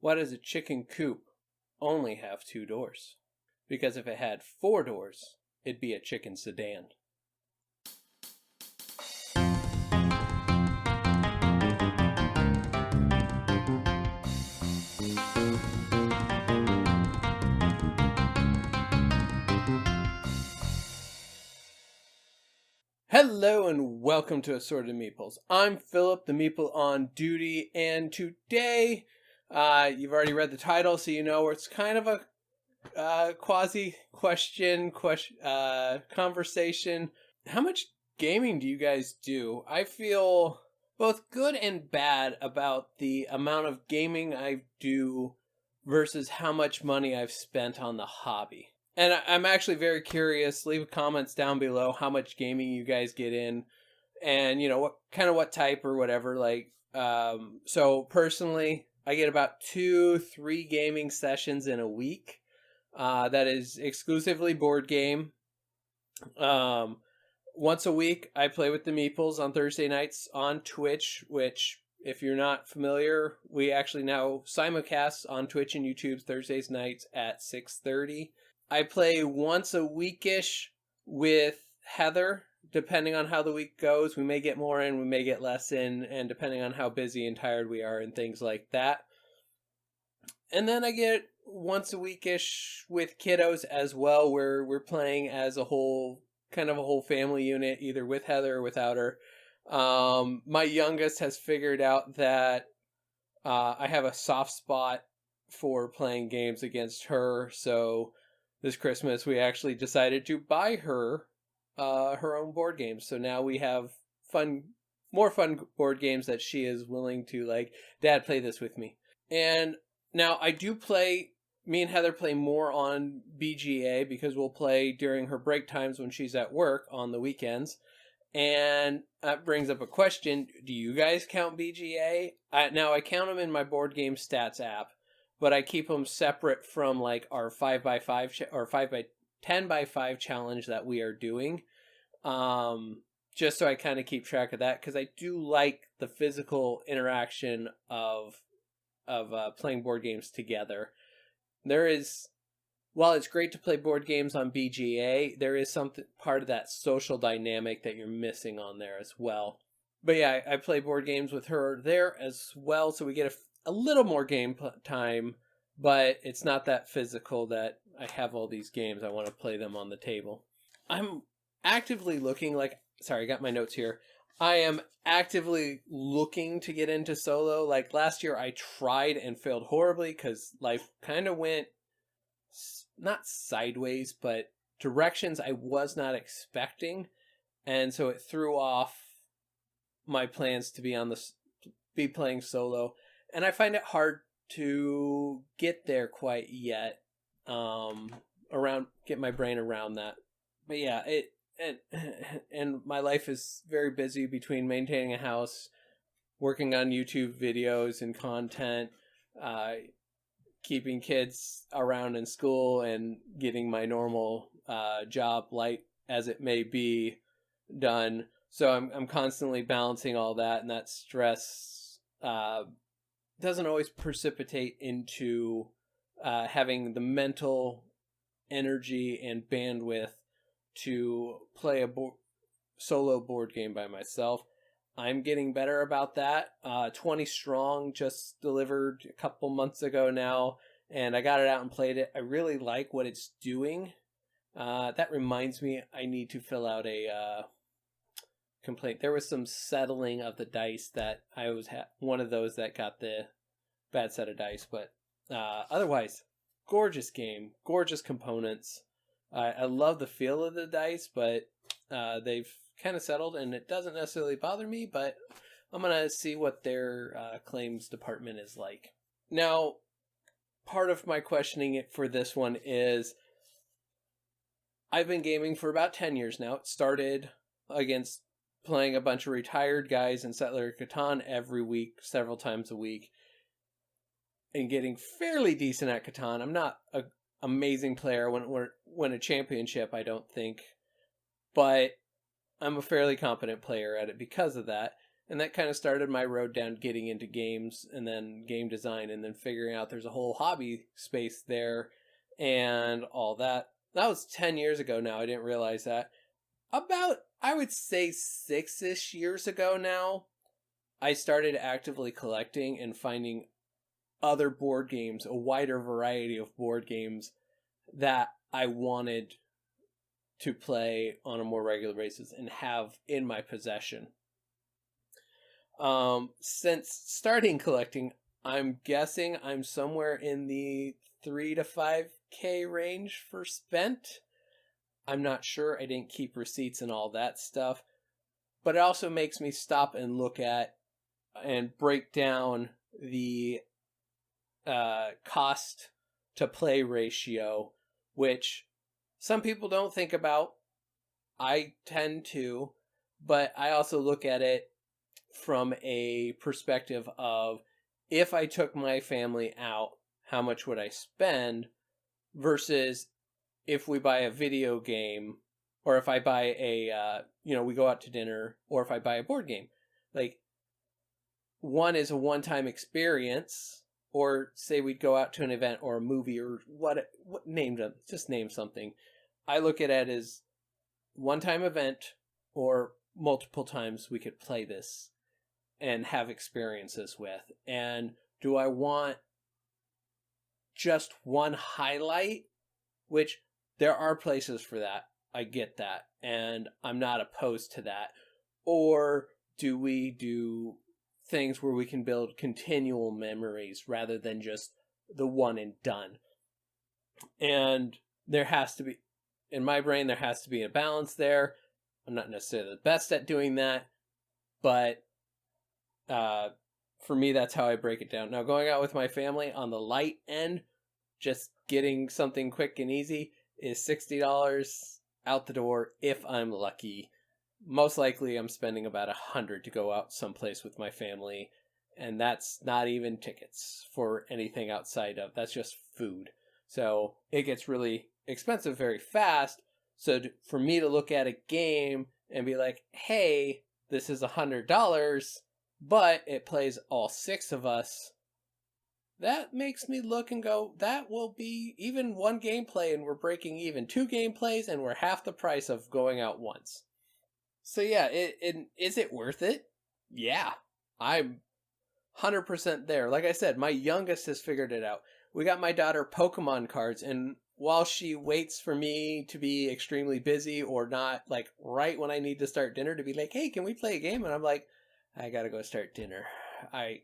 Why does a chicken coop only have 2 doors? Because if it had 4 doors, it'd be a chicken sedan. Hello and welcome to Assorted Meeples. I'm Phillip, the Meeple on duty, and today, you've already read the title, so you know it's kind of a quasi-question conversation. How much gaming do you guys do? I feel both good and bad about the amount of gaming I do versus how much money I've spent on the hobby. And I'm actually very curious. Leave comments down below how much gaming you guys get in, and what type or whatever. So personally, I get about 2-3 gaming sessions in a week. That is exclusively board game. Once a week, I play with the Meeples on Thursday nights on Twitch, which, if you're not familiar, we actually now simulcast on Twitch and YouTube Thursdays nights at 6:30. I play once a weekish with Heather, depending on how the week goes. We may get more in, we may get less in, and depending on how busy and tired we are and things like that. And then I get once a weekish with kiddos as well, where we're playing as a whole, kind of a whole family unit, either with Heather or without her. My youngest has figured out that I have a soft spot for playing games against her, so this Christmas we actually decided to buy her her own board games. So now we have more fun board games that she is willing to, like, Dad, play this with me. And now me and Heather play more on BGA because we'll play during her break times when she's at work on the weekends. And that brings up a question. Do you guys count BGA? Now I count them in my board game stats app, but I keep them separate from like our 5x5 or 10x5 challenge that we are doing. Just so I kind of keep track of that, because I do like the physical interaction of playing board games together. While it's great to play board games on BGA, there is part of that social dynamic that you're missing on there as well. But yeah, I play board games with her there as well, so we get a little more game time, but it's not that physical that I have all these games. I want to play them on the table. I'm actively looking, I got my notes here. I am actively looking to get into solo. Like last year I tried and failed horribly because life kind of went, not sideways, but directions I was not expecting. And so it threw off my plans to be playing solo. And I find it hard to get there quite yet, get my brain around that. But yeah, and my life is very busy between maintaining a house, working on YouTube videos and content, keeping kids around in school, and getting my normal job, light as it may be, done. So I'm constantly balancing all that, and that stress doesn't always precipitate into having the mental energy and bandwidth to play a solo board game by myself. I'm getting better about that. 20 Strong just delivered a couple months ago now, and I got it out and played it. I really like what it's doing. That reminds me, I need to fill out a complaint. There was some settling of the dice that I was one of those that got the bad set of dice, but otherwise, gorgeous game, gorgeous components. I love the feel of the dice, but they've kind of settled, and it doesn't necessarily bother me, but I'm gonna see what their claims department is like. Now, part of my questioning it for this one is, I've been gaming for about 10 years now. It started against playing a bunch of retired guys in Settler of Catan every week, several times a week, and getting fairly decent at Catan. I'm not an amazing player. Win a championship, I don't think, but I'm a fairly competent player at it because of that. And that kind of started my road down getting into games and then game design and then figuring out there's a whole hobby space there and all that. That was 10 years ago now. I didn't realize that. About, I would say 6-ish years ago now, I started actively collecting and finding other board games, a wider variety of board games that I wanted to play on a more regular basis and have in my possession. Since starting collecting, I'm guessing I'm somewhere in the 3 to 5K range for spent. I'm not sure. I didn't keep receipts and all that stuff. But it also makes me stop and look at and break down the cost to play ratio, which some people don't think about. I tend to, but I also look at it from a perspective of, if I took my family out, how much would I spend versus if we buy a video game, or if I buy we go out to dinner, or if I buy a board game. Like, one is a one-time experience, or say we'd go out to an event or a movie or what name them, just name something. I look at it as one-time event, or multiple times we could play this and have experiences with. And do I want just one highlight? Which there are places for that. I get that. And I'm not opposed to that. Or do we do things where we can build continual memories rather than just the one and done? And there has to be, in my brain, there has to be a balance there. I'm not necessarily the best at doing that, but for me, that's how I break it down. Now, going out with my family on the light end, just getting something quick and easy, is $60 out the door if I'm lucky. Most likely I'm spending about $100 to go out someplace with my family, and that's not even tickets for anything outside of, that's just food. So it gets really expensive very fast. So for me to look at a game and be like, hey, this is $100, but it plays all 6 of us, that makes me look and go, that will be even one gameplay and we're breaking even. 2 gameplays and we're half the price of going out once. So yeah, is it worth it? Yeah, I'm 100% there. Like I said, my youngest has figured it out. We got my daughter Pokemon cards, and while she waits for me to be extremely busy or not, like right when I need to start dinner, to be like, hey, can we play a game? And I'm like, I gotta go start dinner. I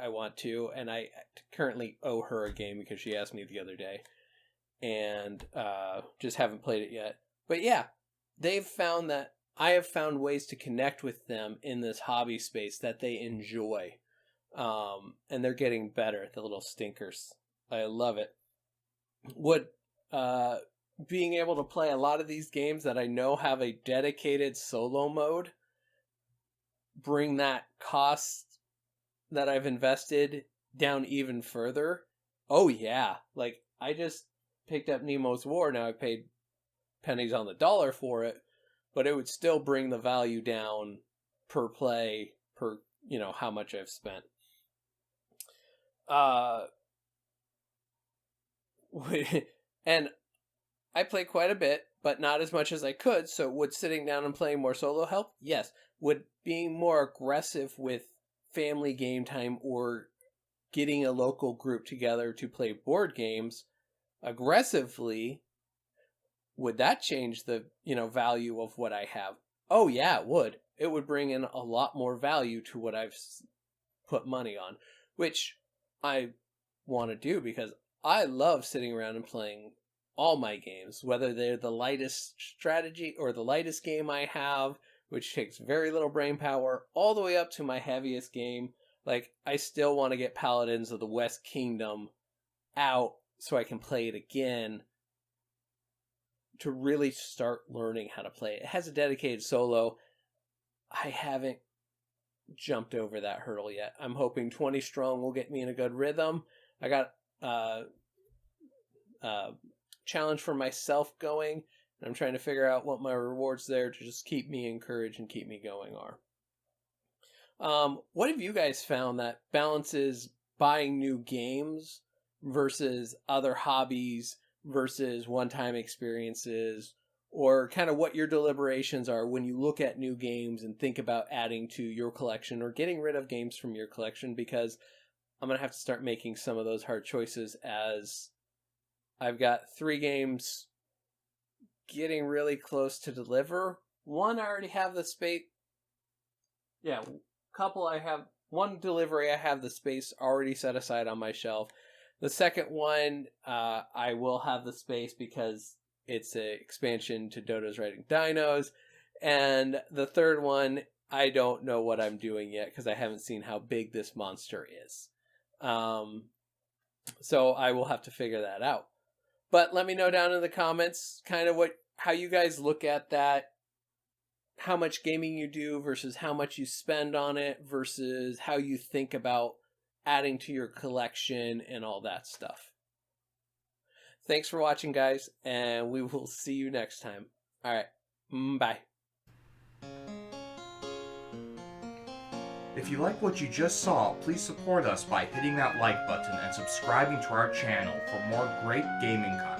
want to, and I currently owe her a game because she asked me the other day, and just haven't played it yet. But yeah, they've found that I have found ways to connect with them in this hobby space that they enjoy, and they're getting better, the little stinkers. I love it. Would being able to play a lot of these games that I know have a dedicated solo mode bring that cost that I've invested down even further? Oh yeah. Like, I just picked up Nemo's War. Now I paid pennies on the dollar for it, but it would still bring the value down per play, per, how much I've spent. And I play quite a bit, but not as much as I could. So would sitting down and playing more solo help? Yes. Would being more aggressive with family game time or getting a local group together to play board games aggressively, would that change the, value of what I have? Oh yeah, it would. It would bring in a lot more value to what I've put money on, which I want to do because I love sitting around and playing all my games, whether they're the lightest strategy or the lightest game I have, which takes very little brain power, all the way up to my heaviest game. Like, I still want to get Paladins of the West Kingdom out so I can play it again to really start learning how to play it. It has a dedicated solo. I haven't jumped over that hurdle yet. I'm hoping 20 strong will get me in a good rhythm. I got challenge for myself going, and I'm trying to figure out what my rewards there to just keep me encouraged and keep me going are. What have you guys found that balances buying new games versus other hobbies versus one-time experiences, or kind of what your deliberations are when you look at new games and think about adding to your collection or getting rid of games from your collection? Because I'm going to have to start making some of those hard choices, as I've got 3 games getting really close to deliver. One I already have the space. Yeah, couple I have. One delivery I have the space already set aside on my shelf. The second one, I will have the space because it's an expansion to Dodo's Riding Dinos. And the third one, I don't know what I'm doing yet because I haven't seen how big this monster is. So I will have to figure that out. But let me know down in the comments kind of how you guys look at that, how much gaming you do versus how much you spend on it versus how you think about adding to your collection and all that stuff. Thanks for watching, guys, and we will see you next time. All right, bye. If you like what you just saw, please support us by hitting that like button and subscribing to our channel for more great gaming content.